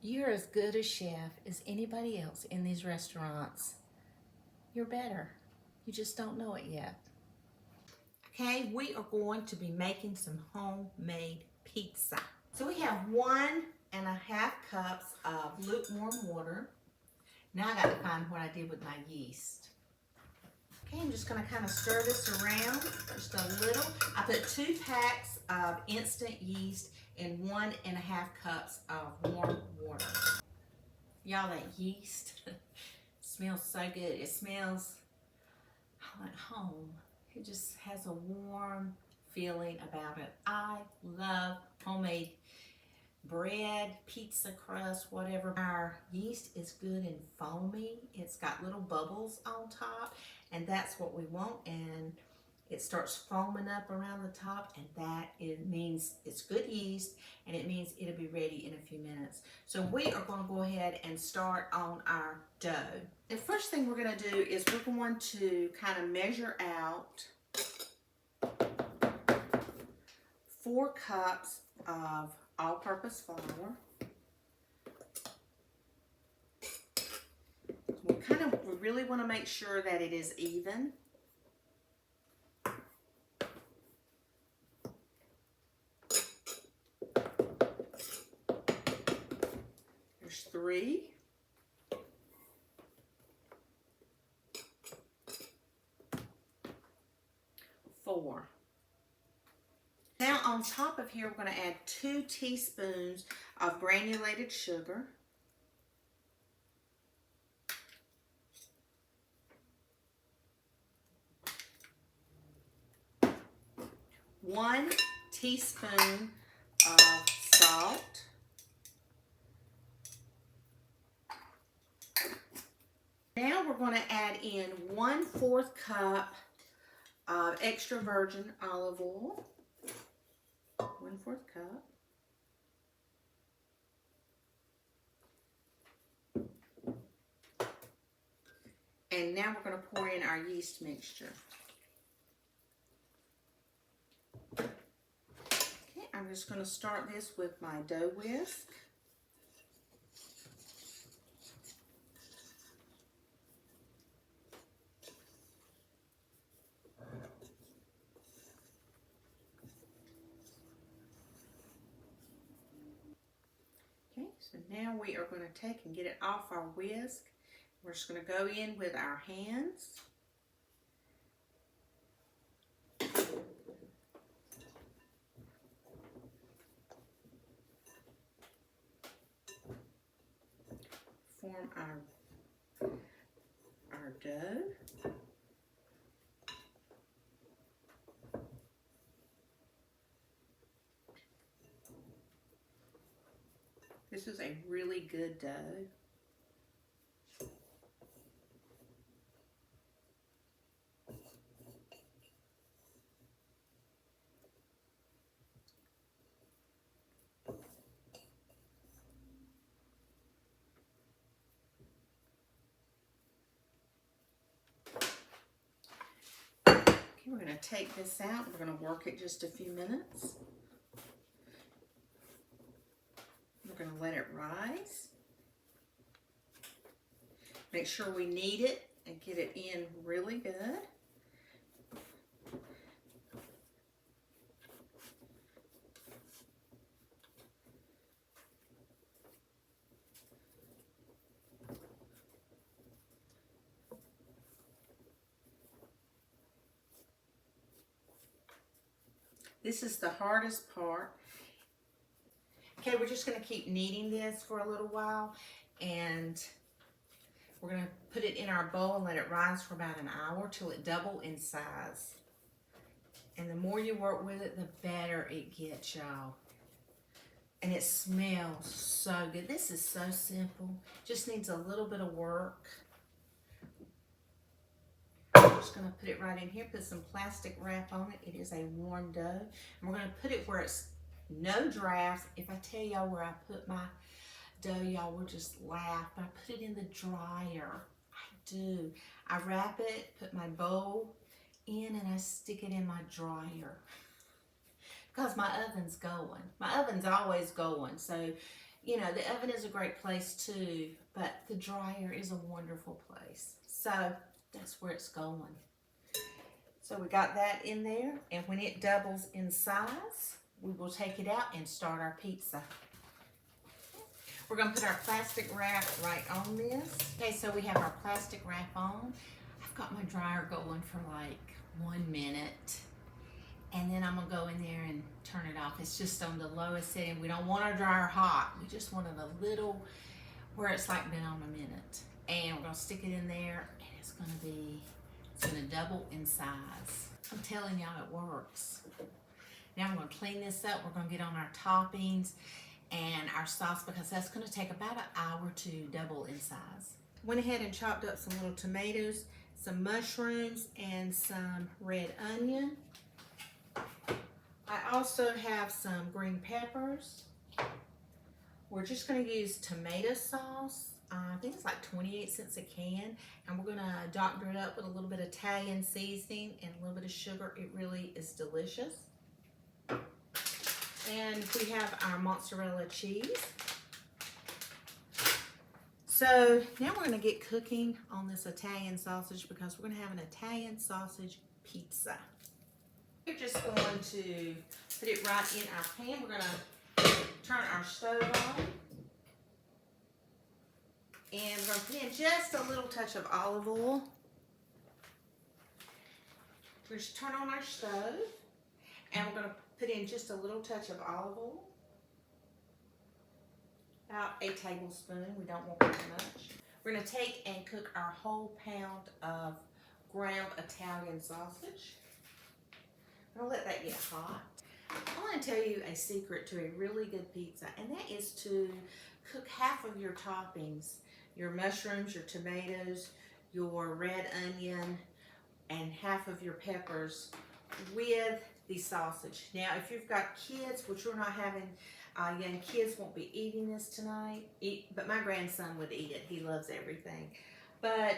You're as good a chef as anybody else in these restaurants. You're better. You just don't know it yet. Okay, we are going to be making some homemade pizza. So we have 1.5 cups of lukewarm water. Now I got to find what I did with my yeast. Okay, I'm just going to kind of stir this around just a little. I put 2 packs of instant yeast in 1.5 cups of warm water. Y'all, that yeast smells so good. It smells like home. It just has a warm feeling about it. I love homemade bread, pizza crust, whatever. Our yeast is good and foamy. It's got little bubbles on top, and that's what we want. And it starts foaming up around the top, and that means it's good yeast, and it means it'll be ready in a few minutes. So we are going to go ahead and start on our dough. The first thing we're going to do is we're going to kind of measure out 4 cups of all-purpose flour. We really want to make sure that it is even. There's 3. 4. Now on top of here, we're going to add 2 teaspoons of granulated sugar. 1 teaspoon of salt. Now we're going to add in 1/4 cup of extra virgin olive oil. 1/4 cup. And now we're going to pour in our yeast mixture. Okay, I'm just going to start this with my dough whisk. Okay, so now we are going to take and get it off our whisk. We're just going to go in with our hands. Form our dough. This is a really good dough. We're going to take this out. We're going to work it just a few minutes. We're going to let it rise. Make sure we knead it and get it in really good. This is the hardest part. Okay, we're just going to keep kneading this for a little while, and we're going to put it in our bowl and let it rise for about an hour till it doubles in size. And the more you work with it, the better it gets, y'all. And it smells so good. This is so simple. Just needs a little bit of work. I'm just going to put it right in here, put some plastic wrap on it. It is a warm dough. And we're going to put it where it's no drafts. If I tell y'all where I put my dough, y'all will just laugh. But I put it in the dryer. I do. I wrap it, put my bowl in, and I stick it in my dryer. Because my oven's going. My oven's always going. So You know, the oven is a great place too, but the dryer is a wonderful place. So that's where it's going. So we got that in there, and when it doubles in size, we will take it out and start our pizza. We're gonna put our plastic wrap right on this. Okay, so we have our plastic wrap on. I've got my dryer going for like 1 minute. And then I'm gonna go in there and turn it off. It's just on the lowest setting. We don't want our dryer hot. We just want it a little, where it's like been on a minute. And we're gonna stick it in there, and it's gonna double in size. I'm telling y'all it works. Now I'm gonna clean this up. We're gonna get on our toppings and our sauce, because that's gonna take about an hour to double in size. Went ahead and chopped up some little tomatoes, some mushrooms, and some red onion. I also have some green peppers. We're just gonna use tomato sauce. I think it's like 28 cents a can. And we're gonna doctor it up with a little bit of Italian seasoning and a little bit of sugar. It really is delicious. And we have our mozzarella cheese. So now we're gonna get cooking on this Italian sausage, because we're gonna have an Italian sausage pizza. We're just going to put it right in our pan. We're gonna turn our stove on. And we're gonna put in just a little touch of olive oil. We're just turn on our stove, and we're gonna put in just a little touch of olive oil. About a tablespoon, we don't want very much. We're gonna take and cook our whole pound of ground Italian sausage. I'm gonna let that get hot. I wanna tell you a secret to a really good pizza, and that is to cook half of your toppings, your mushrooms, your tomatoes, your red onion, and half of your peppers with the sausage. Now, if you've got kids, which we're not having, young kids won't be eating this tonight, but my grandson would eat it. He loves everything. But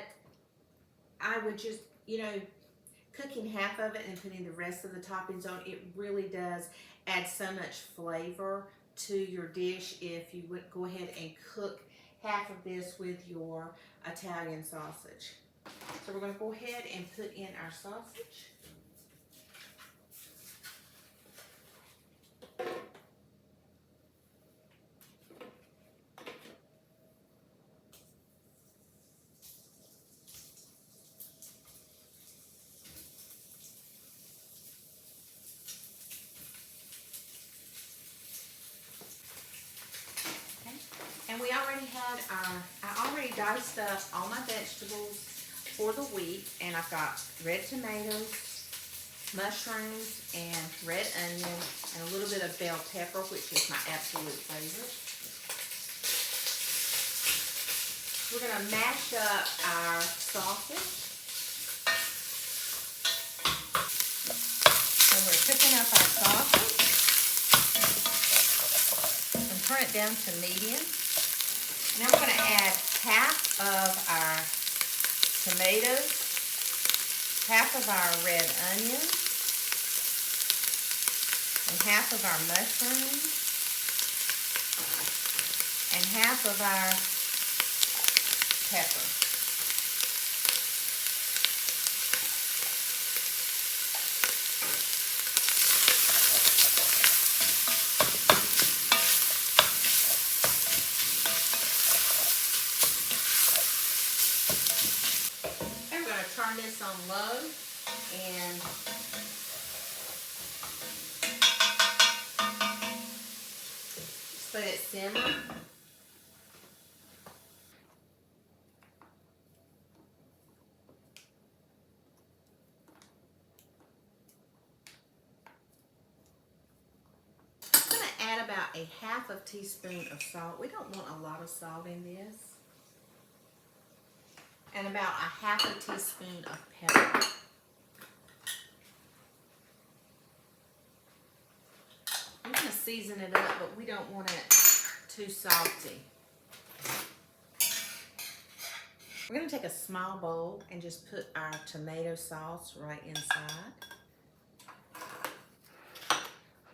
I would just, you know, cooking half of it and putting the rest of the toppings on, it really does add so much flavor to your dish if you would go ahead and cook half of this with your Italian sausage. So we're going to go ahead and put in our sausage. And we already had I already diced up all my vegetables for the week, and I've got red tomatoes, mushrooms, and red onion, and a little bit of bell pepper, which is my absolute favorite. We're gonna mash up our sausage. So we're cooking up our sausage. And turn it down to medium. Now we're going to add half of our tomatoes, half of our red onions, and half of our mushrooms, and half of our pepper. Turn this on low and just let it simmer. I'm going to add about a half a teaspoon of salt. We don't want a lot of salt in this. And about a half a teaspoon of pepper. I'm going to season it up, but we don't want it too salty. We're going to take a small bowl and just put our tomato sauce right inside.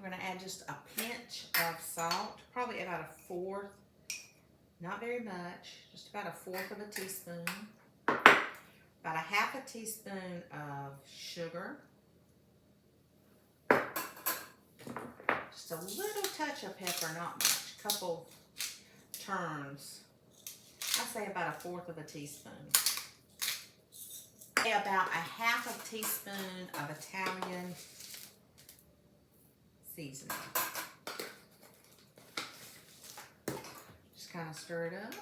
We're going to add just a pinch of salt, probably about a fourth not very much, just about 1/4 of a teaspoon, about 1/2 teaspoon of sugar, just a little touch of pepper, not much, a couple turns. I say about 1/4 teaspoon. About 1/2 teaspoon of Italian seasoning. Just kind of stir it up.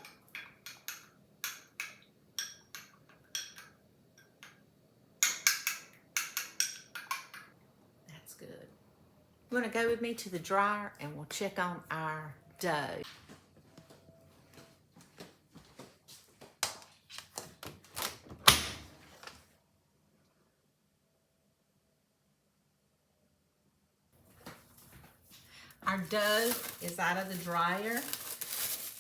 That's good. You want to go with me to the dryer and we'll check on our dough. Our dough is out of the dryer.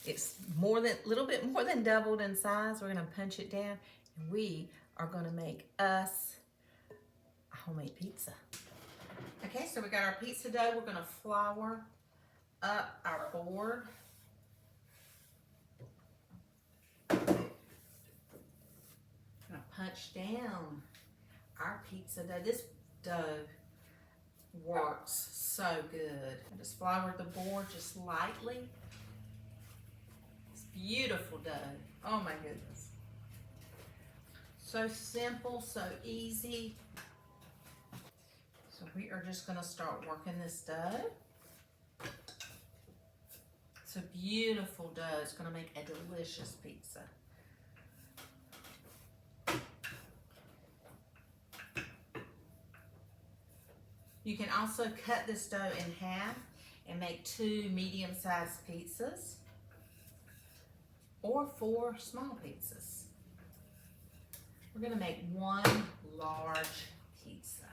It's a little bit more than doubled in size. We're gonna punch it down and we are gonna make us a homemade pizza. Okay, so we got our pizza dough. We're gonna flour up our board. Gonna punch down our pizza dough. This dough works so good. I just floured the board just lightly. It's beautiful dough. Oh my goodness. So simple, so easy. So we are just gonna start working this dough. It's a beautiful dough. It's gonna make a delicious pizza. You can also cut this dough in half and make 2 medium-sized pizzas or 4 small pizzas. We're gonna make 1 large pizza.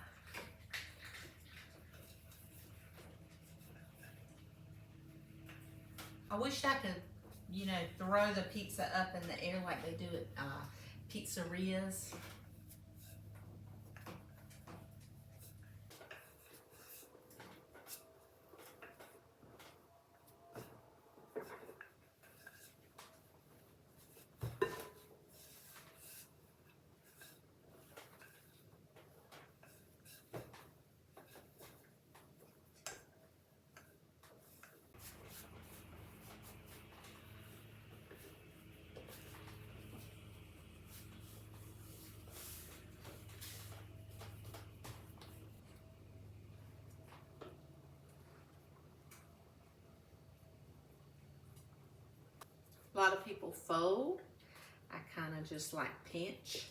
I wish I could, you know, throw the pizza up in the air like they do at pizzerias. A lot of people fold. I kind of just like pinch.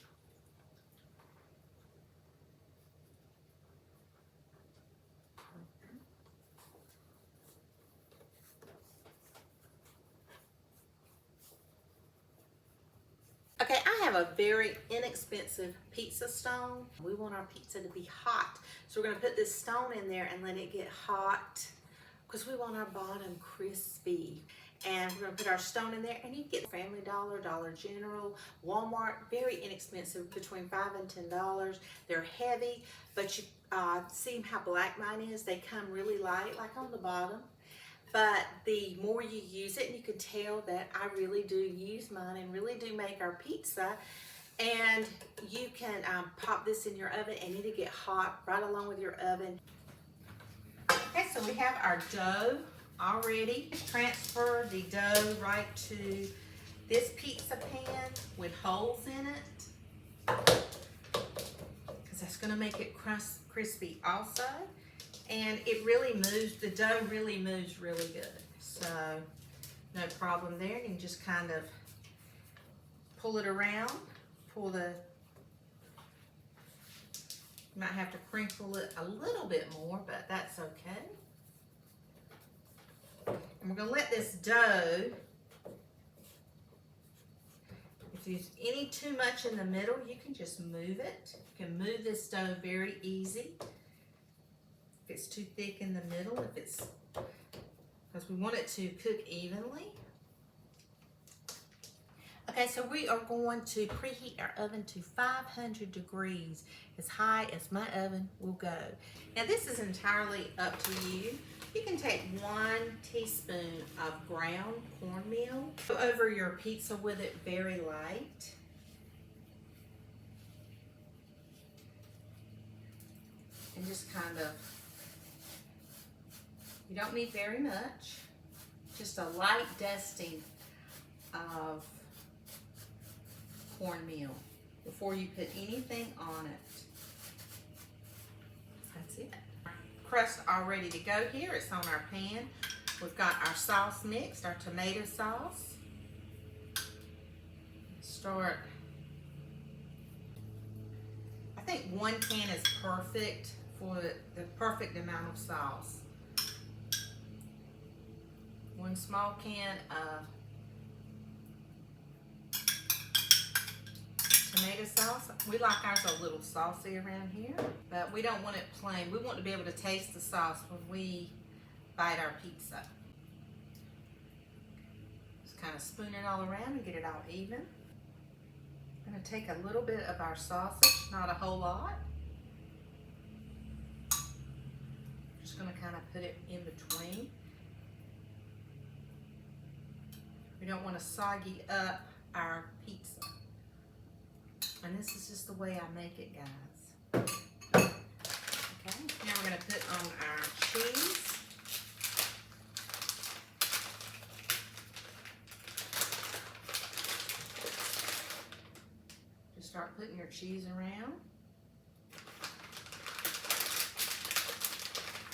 Okay, I have a very inexpensive pizza stone. We want our pizza to be hot. So we're gonna put this stone in there and let it get hot because we want our bottom crispy. And we're gonna put our stone in there, and you can get Family Dollar, Dollar General, Walmart, very inexpensive, between $5 and $10. They're heavy, but you see how black mine is? They come really light, like on the bottom. But the more you use it, and you can tell that I really do use mine and really do make our pizza. And you can pop this in your oven and it'll get hot right along with your oven. Okay, so we have our dough already. Transfer the dough right to this pizza pan with holes in it, because that's going to make it crispy also. And it really moves, the dough really moves really good. So no problem there. You can just kind of pull it around, you might have to crinkle it a little bit more, but that's okay. And we're gonna let this dough, if there's any too much in the middle, you can just move it. You can move this dough very easy. If it's too thick in the middle, because we want it to cook evenly. Okay, so we are going to preheat our oven to 500 degrees, as high as my oven will go. Now this is entirely up to you. You can take 1 teaspoon of ground cornmeal. Go over your pizza with it very light. And just kind of, you don't need very much. Just a light dusting of cornmeal before you put anything on it. That's it. Crust all ready to go here. It's on our pan. We've got our sauce mixed, our tomato sauce. Start. I think 1 can is perfect for the perfect amount of sauce. 1 small can of tomato sauce. We like ours a little saucy around here, but we don't want it plain. We want to be able to taste the sauce when we bite our pizza. Just kind of spoon it all around and get it all even. I'm going to take a little bit of our sausage, not a whole lot. Just going to kind of put it in between. We don't want to soggy up our pizza. And this is just the way I make it, guys. Okay, now we're going to put on our cheese. Just start putting your cheese around.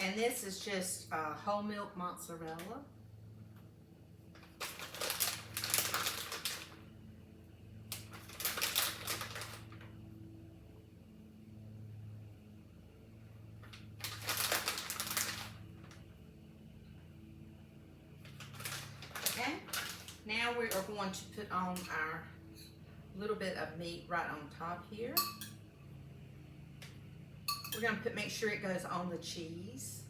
And this is just whole milk mozzarella. Now we are going to put on our little bit of meat right on top here. We're going to make sure it goes on the cheese.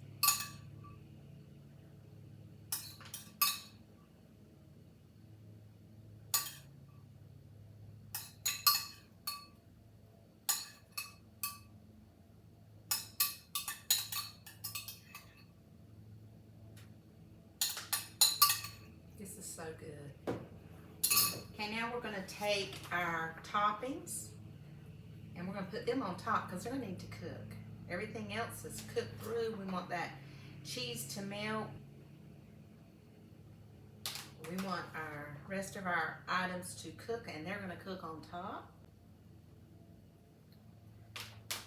This is so good. Okay, now we're going to take our toppings and we're going to put them on top because they're going to need to cook. Everything else is cooked through. We want that cheese to melt. We want our rest of our items to cook, and they're going to cook on top.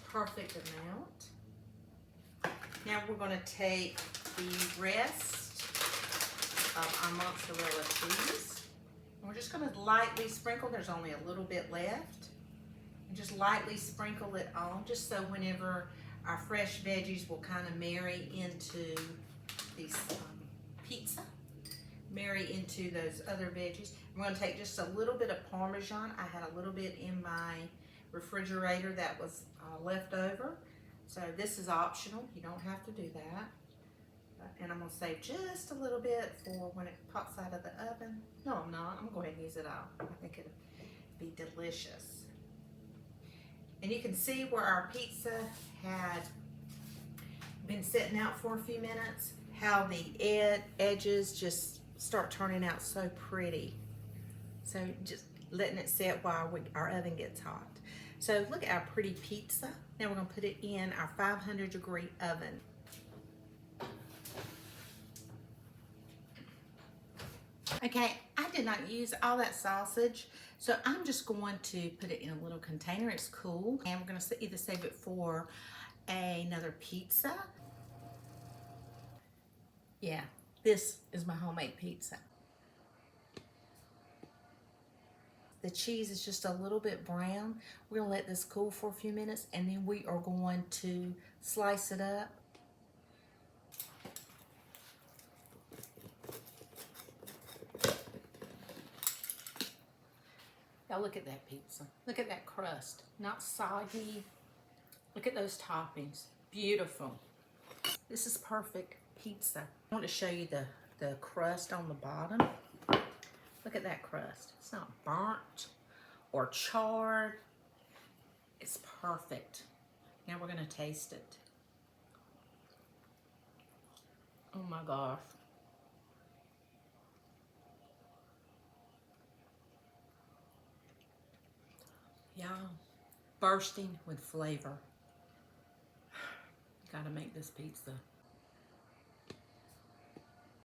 Perfect amount. Now we're going to take the rest of our mozzarella cheese. And we're just going to lightly sprinkle. There's only a little bit left. And just lightly sprinkle it on, just so whenever our fresh veggies will kind of marry into these pizza, marry into those other veggies. We're going to take just a little bit of Parmesan. I had a little bit in my refrigerator that was left over. So this is optional. You don't have to do that. And I'm going to save just a little bit for when it pops out of the oven. No, I'm not. I'm going to go ahead and use it all. I think it'll be delicious. And you can see where our pizza had been sitting out for a few minutes, how the edges just start turning out so pretty. So just letting it sit while our oven gets hot. So look at our pretty pizza. Now we're going to put it in our 500-degree oven. Okay, I did not use all that sausage, so I'm just going to put it in a little container. It's cool, and we're going to either save it for another pizza. Yeah, this is my homemade pizza. The cheese is just a little bit brown. We're going to let this cool for a few minutes, and then we are going to slice it up. Now look at that pizza. Look at that crust. Not soggy. Look at those toppings. Beautiful. This is perfect pizza. I want to show you the crust on the bottom. Look Look at that crust. It's not burnt or charred. It's perfect. Now we're gonna taste it. Oh my gosh. Yeah, bursting with flavor. Gotta make this pizza.